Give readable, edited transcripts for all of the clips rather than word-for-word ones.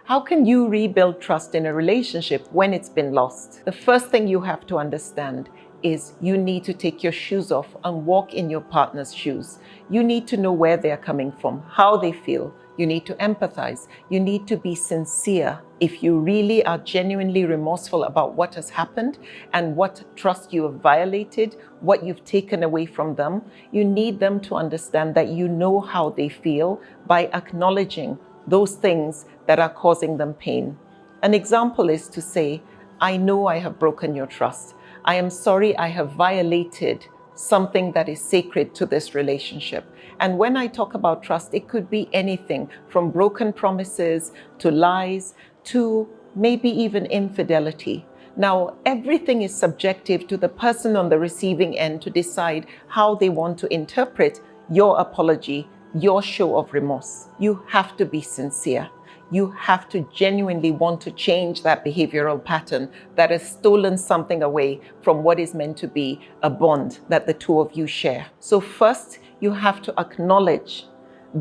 How can you rebuild trust in a relationship when it's been lost? The first thing you have to understand is you need to take your shoes off and walk in your partner's shoes. You need to know where they're coming from, how they feel. You need to empathize. You need to be sincere. If you really are genuinely remorseful about what has happened and what trust you have violated, what you've taken away from them, you need them to understand that you know how they feel by acknowledging those things that are causing them pain. An example is to say, I know I have broken your trust. I am sorry I have violated something that is sacred to this relationship. And when I talk about trust, it could be anything from broken promises to lies to maybe even infidelity. Now, everything is subjective to the person on the receiving end to decide how they want to interpret your apology, your show of remorse. You have to be sincere. You have to genuinely want to change that behavioral pattern that has stolen something away from what is meant to be a bond that the two of you share. So first, you have to acknowledge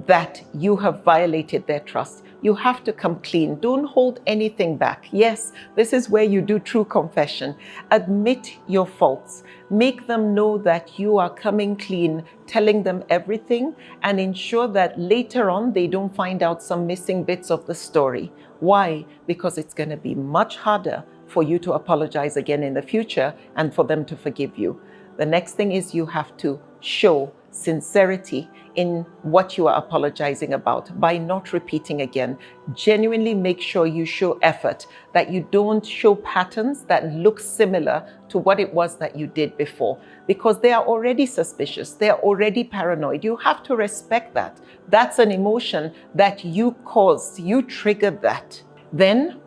that you have violated their trust. You have to come clean. Don't hold anything back. Yes, this is where you do true confession. Admit your faults. Make them know that you are coming clean, telling them everything, and ensure that later on they don't find out some missing bits of the story. Why? Because it's going to be much harder for you to apologize again in the future and for them to forgive you. The next thing is you have to show sincerity in what you are apologizing about by not repeating again. Genuinely make sure you show effort, that you don't show patterns that look similar to what it was that you did before, because they are already suspicious. They are already paranoid. You have to respect that. That's an emotion that you caused. You triggered that. Then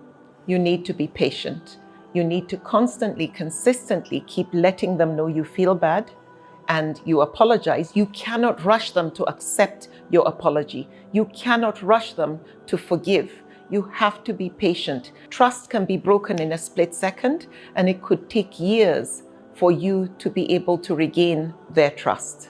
you need to be patient. You need to constantly, consistently keep letting them know you feel bad and you apologize. You cannot rush them to accept your apology. You cannot rush them to forgive. You have to be patient. Trust can be broken in a split second, and it could take years for you to be able to regain their trust.